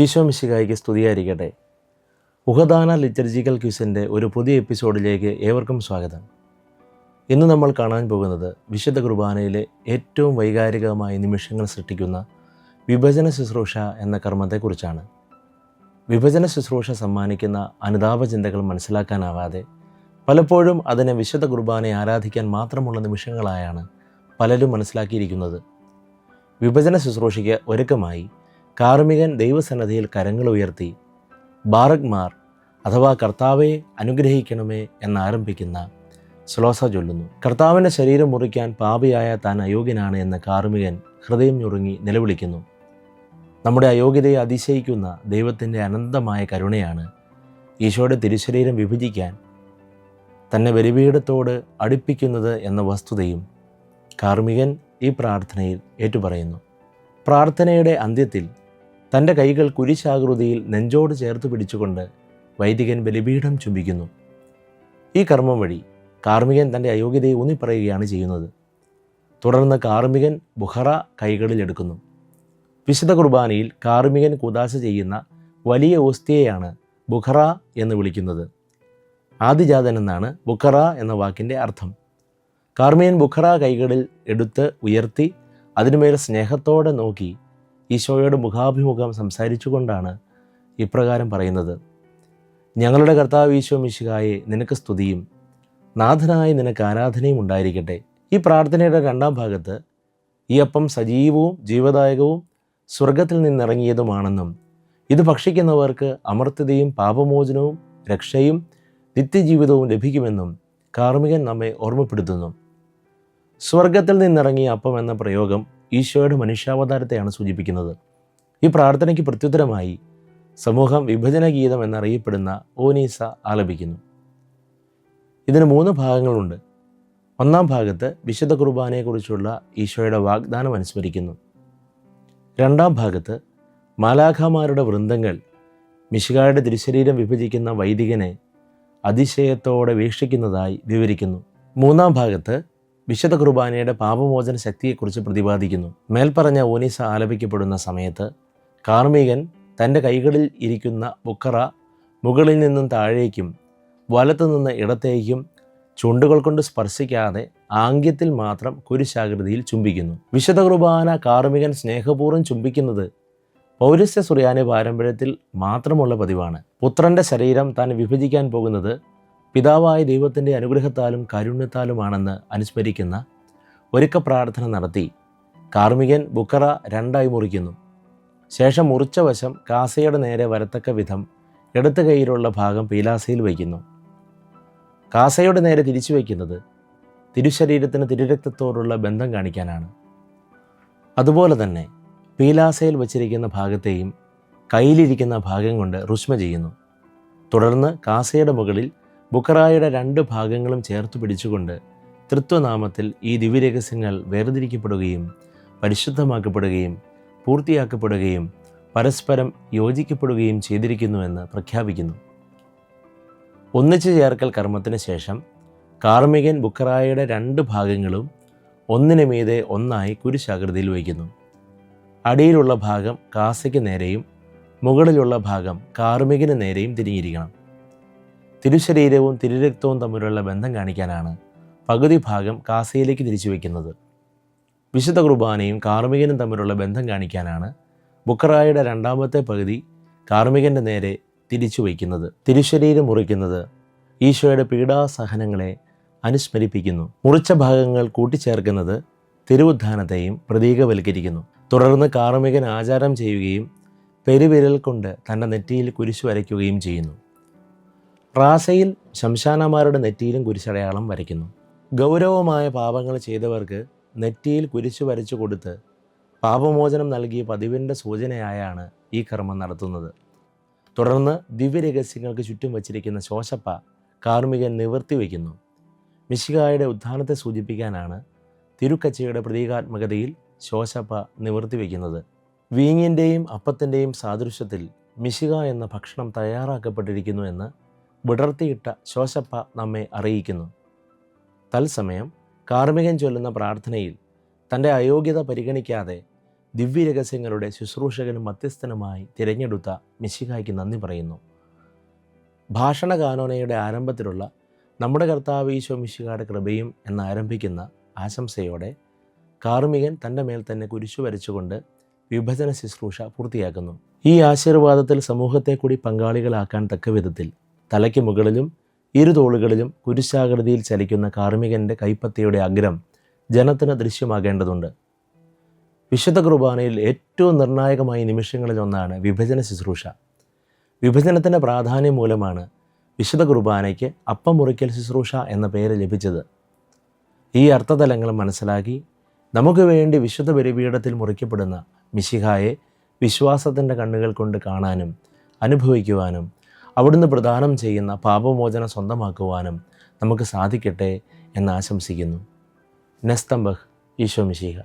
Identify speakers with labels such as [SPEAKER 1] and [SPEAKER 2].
[SPEAKER 1] ഈശോ മിശിഹായ്ക്ക് സ്തുതിയായിരിക്കട്ടെ. ഉഹദാന ലിറ്റർജിക്കൽ ക്വിസിൻ്റെ ഒരു പുതിയ എപ്പിസോഡിലേക്ക് ഏവർക്കും സ്വാഗതം. ഇന്ന് നമ്മൾ കാണാൻ പോകുന്നത് വിശുദ്ധ കുർബാനയിലെ ഏറ്റവും വൈകാരികമായ നിമിഷങ്ങൾ സൃഷ്ടിക്കുന്ന വിഭജന ശുശ്രൂഷ എന്ന കർമ്മത്തെക്കുറിച്ചാണ്. വിഭജന ശുശ്രൂഷ സമ്മാനിക്കുന്ന അനുതാപ ചിന്തകൾ മനസ്സിലാക്കാനാവാതെ പലപ്പോഴും അതിനെ വിശുദ്ധ കുർബാനയെ ആരാധിക്കാൻ മാത്രമുള്ള നിമിഷങ്ങളായാണ് പലരും മനസ്സിലാക്കിയിരിക്കുന്നത്. വിഭജന ശുശ്രൂഷയ്ക്ക് ഒരുക്കമായി കാർമികൻ ദൈവസന്നദ്ധിയിൽ കരങ്ങൾ ഉയർത്തി ബാറക്മാർ അഥവാ കർത്താവെ അനുഗ്രഹിക്കണമേ എന്നാരംഭിക്കുന്ന ശ്ലോസ ചൊല്ലുന്നു. കർത്താവിൻ്റെ ശരീരം മുറിക്കാൻ പാപിയായ താൻ അയോഗ്യനാണ് എന്ന് കാർമികൻ ഹൃദയം ഞുറുങ്ങി നിലവിളിക്കുന്നു. നമ്മുടെ അയോഗ്യതയെ അതിശയിക്കുന്ന ദൈവത്തിൻ്റെ അനന്തമായ കരുണയാണ് ഈശോയുടെ തിരുശരീരം വിഭജിക്കാൻ തന്നെ ബലിപീഠത്തോട് അടുപ്പിക്കുന്നത് എന്ന വസ്തുതയും കാർമികൻ ഈ പ്രാർത്ഥനയിൽ ഏറ്റുപറയുന്നു. പ്രാർത്ഥനയുടെ അന്ത്യത്തിൽ തൻ്റെ കൈകൾ കുരിശാകൃതിയിൽ നെഞ്ചോട് ചേർത്ത് പിടിച്ചുകൊണ്ട് വൈദികൻ ബലിപീഠം ചുംബിക്കുന്നു. ഈ കർമ്മം വഴി കാർമികൻ തൻ്റെ അയോഗ്യതയെ ഊന്നിപ്പറയുകയാണ് ചെയ്യുന്നത്. തുടർന്ന് കാർമികൻ ബുഖറ കൈകളിലെടുക്കുന്നു. വിശുദ്ധ കുർബാനയിൽ കാർമികൻ കുദാശ ചെയ്യുന്ന വലിയ ഓസ്തിയെയാണ് ബുഖറ എന്ന് വിളിക്കുന്നത്. ആദിജാതൻ എന്നാണ് ബുഖറ എന്ന വാക്കിൻ്റെ അർത്ഥം. കാർമികൻ ബുഖറ കൈകളിൽ എടുത്ത് ഉയർത്തി അതിനുമേൽ സ്നേഹത്തോടെ നോക്കി ഈശോയോട് മുഖാഭിമുഖം സംസാരിച്ചുകൊണ്ടാണ് ഇപ്രകാരം പറയുന്നത്: ഞങ്ങളുടെ കർത്താവ് ഈശോ മിശിഹായെ നിനക്ക് സ്തുതിയും നാഥനായി നിനക്ക് ആരാധനയും ഉണ്ടായിരിക്കട്ടെ. ഈ പ്രാർത്ഥനയുടെ രണ്ടാം ഭാഗത്ത് ഈ അപ്പം സജീവവും ജീവദായകവും സ്വർഗത്തിൽ നിന്നിറങ്ങിയതുമാണെന്നും ഇത് ഭക്ഷിക്കുന്നവർക്ക് അമർത്യതയും പാപമോചനവും രക്ഷയും നിത്യജീവിതവും ലഭിക്കുമെന്നും കാർമികൻ നമ്മെ ഓർമ്മപ്പെടുത്തുന്നു. സ്വർഗത്തിൽ നിന്നിറങ്ങിയ അപ്പം എന്ന പ്രയോഗം ഈശോയുടെ മനുഷ്യാവതാരത്തെയാണ് സൂചിപ്പിക്കുന്നത്. ഈ പ്രാർത്ഥനയ്ക്ക് പ്രത്യുത്തരമായി സമൂഹം വിഭജന ഗീതം എന്നറിയപ്പെടുന്ന ഓനീസ ആലപിക്കുന്നു. ഇതിന് 3 ഭാഗങ്ങളുണ്ട്. ഒന്നാം ഭാഗത്ത് വിശുദ്ധ കുർബാനയെക്കുറിച്ചുള്ള ഈശോയുടെ വാഗ്ദാനം അനുസ്മരിക്കുന്നു. രണ്ടാം ഭാഗത്ത് മാലാഖമാരുടെ വൃന്ദങ്ങൾ മിശിഹായുടെ തിരുശരീരം വിഭജിക്കുന്ന വൈദികനെ അതിശയത്തോടെ വീക്ഷിക്കുന്നതായി വിവരിക്കുന്നു. മൂന്നാം ഭാഗത്ത് വിശുദ്ധ കുർബാനയുടെ പാപമോചന ശക്തിയെക്കുറിച്ച് പ്രതിപാദിക്കുന്നു. മേൽപ്പറഞ്ഞ ഓനീസ ആലപിക്കപ്പെടുന്ന സമയത്ത് കാർമികൻ തൻ്റെ കൈകളിൽ ഇരിക്കുന്ന ബുഖറ മുകളിൽ നിന്നും താഴേക്കും വലത്തുനിന്ന് ഇടത്തേക്കും ചുണ്ടുകൾ കൊണ്ട് സ്പർശിക്കാതെ ആംഗ്യത്തിൽ മാത്രം കുരിശാകൃതിയിൽ ചുംബിക്കുന്നു. വിശുദ്ധ കുർബാന കാർമികൻ സ്നേഹപൂർവ്വം ചുംബിക്കുന്നത് പൗരസ്ത്യ സുറിയാനി പാരമ്പര്യത്തിൽ മാത്രമുള്ള പതിവാണ്. പുത്രൻ്റെ ശരീരം താൻ വിഭജിക്കാൻ പോകുന്നത് പിതാവായ ദൈവത്തിൻ്റെ അനുഗ്രഹത്താലും കാരുണ്യത്താലുമാണെന്ന് അനുസ്മരിക്കുന്ന ഒരുക്ക പ്രാർത്ഥന നടത്തി കാർമികൻ ബുഖറ 2ആയി മുറിക്കുന്നു. ശേഷം മുറിച്ച വശം കാസയുടെ നേരെ വരത്തക്ക വിധം ഇടത്ത് കൈയിലുള്ള ഭാഗം പീലാസയിൽ വയ്ക്കുന്നു. കാസയുടെ നേരെ തിരിച്ചു വയ്ക്കുന്നത് തിരുശരീരത്തിന് തിരുരക്തത്തോടുള്ള ബന്ധം കാണിക്കാനാണ്. അതുപോലെ തന്നെ പീലാസയിൽ വച്ചിരിക്കുന്ന ഭാഗത്തെയും കയ്യിലിരിക്കുന്ന ഭാഗം കൊണ്ട് റുഷ്മ ചെയ്യുന്നു. തുടർന്ന് കാസയുടെ മുകളിൽ ബുഖറായുടെ 2 ഭാഗങ്ങളും ചേർത്ത് പിടിച്ചുകൊണ്ട് തൃത്വനാമത്തിൽ ഈ ദിവ്യരഹസ്യങ്ങൾ വേർതിരിക്കപ്പെടുകയും പരിശുദ്ധമാക്കപ്പെടുകയും പൂർത്തിയാക്കപ്പെടുകയും പരസ്പരം യോജിക്കപ്പെടുകയും ചെയ്തിരിക്കുന്നുവെന്ന് പ്രഖ്യാപിക്കുന്നു. ഒന്നിച്ചു ചേർക്കൽ കർമ്മത്തിന് ശേഷം കാർമികൻ ബുഖറായുടെ 2 ഭാഗങ്ങളും ഒന്നിനു മീതെ ഒന്നായി കുരിശാകൃതിയിൽ വയ്ക്കുന്നു. അടിയിലുള്ള ഭാഗം കാസയ്ക്ക് നേരെയും മുകളിലുള്ള ഭാഗം കാർമികന് നേരെയും തിരിഞ്ഞിരിക്കണം. തിരുശരീരവും തിരുരക്തവും തമ്മിലുള്ള ബന്ധം കാണിക്കാനാണ് പകുതി ഭാഗം കാസയിലേക്ക് തിരിച്ചു വയ്ക്കുന്നത്. വിശുദ്ധ കുർബാനയും കാർമികനും തമ്മിലുള്ള ബന്ധം കാണിക്കാനാണ് ബുഖറായുടെ 2ാമത്തെ പകുതി കാർമികൻ്റെ നേരെ തിരിച്ചു വയ്ക്കുന്നത്. തിരുശരീരം മുറിക്കുന്നത് ഈശോയുടെ പീഡാസഹനങ്ങളെ അനുസ്മരിപ്പിക്കുന്നു. മുറിച്ച ഭാഗങ്ങൾ കൂട്ടിച്ചേർക്കുന്നത് തിരുവുദ്ധാനത്തെയും പ്രതീകവൽക്കരിക്കുന്നു. തുടർന്ന് കാർമികൻ ആചാരം ചെയ്യുകയും പെരുവിരൽ കൊണ്ട് തൻ്റെ നെറ്റിയിൽ കുരിശു വരയ്ക്കുകയും ചെയ്യുന്നു. റാസയിൽ ശംശാനമാരുടെ നെറ്റിയിലും കുരിശടയാളം വരയ്ക്കുന്നു. ഗൗരവമായ പാപങ്ങൾ ചെയ്തവർക്ക് നെറ്റിയിൽ കുരിശു വരച്ചു കൊടുത്ത് പാപമോചനം നൽകിയ പതിവിൻ്റെ സൂചനയായാണ് ഈ കർമ്മം നടത്തുന്നത്. തുടർന്ന് ദിവ്യരഹസ്യങ്ങൾക്ക് ചുറ്റും വച്ചിരിക്കുന്ന ശോശപ്പ കാർമികൻ നിവർത്തി വയ്ക്കുന്നു. മിശിഹായുടെ ഉത്ഥാനത്തെ സൂചിപ്പിക്കാനാണ് തിരുക്കച്ചയുടെ പ്രതീകാത്മകതയിൽ ശോശപ്പ നിവർത്തി വയ്ക്കുന്നത്. വീഞ്ഞിൻ്റെയും അപ്പത്തിൻ്റെയും സാദൃശ്യത്തിൽ മിശിഹ എന്ന ഭക്ഷണം തയ്യാറാക്കപ്പെട്ടിരിക്കുന്നു എന്ന് വിടർത്തിയിട്ട ശോശപ്പ നമ്മെ അറിയിക്കുന്നു. തത്സമയം കാർമികൻ ചൊല്ലുന്ന പ്രാർത്ഥനയിൽ തൻ്റെ അയോഗ്യത പരിഗണിക്കാതെ ദിവ്യരഹസ്യങ്ങളുടെ ശുശ്രൂഷകനും മധ്യസ്ഥനുമായി തിരഞ്ഞെടുത്ത മിശിഹായ്ക്ക് നന്ദി പറയുന്നു. ഭാഷണ കാനോനയുടെ ആരംഭത്തിലുള്ള നമ്മുടെ കർത്താവ് ഈശോ മിശിഹായുടെ കൃപയും എന്നാരംഭിക്കുന്ന ആശംസയോടെ കാർമികൻ തൻ്റെ മേൽ തന്നെ കുരിശു വരച്ചുകൊണ്ട് വിഭജന ശുശ്രൂഷ പൂർത്തിയാക്കുന്നു. ഈ ആശീർവാദത്തിൽ സമൂഹത്തെ കൂടി പങ്കാളികളാക്കാൻ തക്ക വിധത്തിൽ തലയ്ക്ക് മുകളിലും ഇരുതോളുകളിലും കുരിശാകൃതിയിൽ ചലിക്കുന്ന കാർമികൻ്റെ കൈപ്പത്തിയുടെ അഗ്രം ജനത്തിന് ദൃശ്യമാകേണ്ടതുണ്ട്. വിശുദ്ധ കുർബാനയിൽ ഏറ്റവും നിർണായകമായ നിമിഷങ്ങളിലൊന്നാണ് വിഭജന ശുശ്രൂഷ. വിഭജനത്തിൻ്റെ പ്രാധാന്യം മൂലമാണ് വിശുദ്ധ കുർബാനയ്ക്ക് അപ്പം മുറിക്കൽ ശുശ്രൂഷ എന്ന പേര് ലഭിച്ചത്. ഈ അർത്ഥതലങ്ങൾ മനസ്സിലാക്കി നമുക്ക് വേണ്ടി വിശുദ്ധ ബലിപീഠത്തിൽ മുറിക്കപ്പെടുന്ന മിശിഹായെ വിശ്വാസത്തിൻ്റെ കണ്ണുകൾ കൊണ്ട് കാണാനും അനുഭവിക്കുവാനും അവിടുന്ന് പ്രദാനം ചെയ്യുന്ന പാപമോചനം സ്വന്തമാക്കുവാനും നമുക്ക് സാധിക്കട്ടെ എന്ന് ആശംസിക്കുന്നു. നെസ്തംബഹ്. ഈശോ മിശിഹ.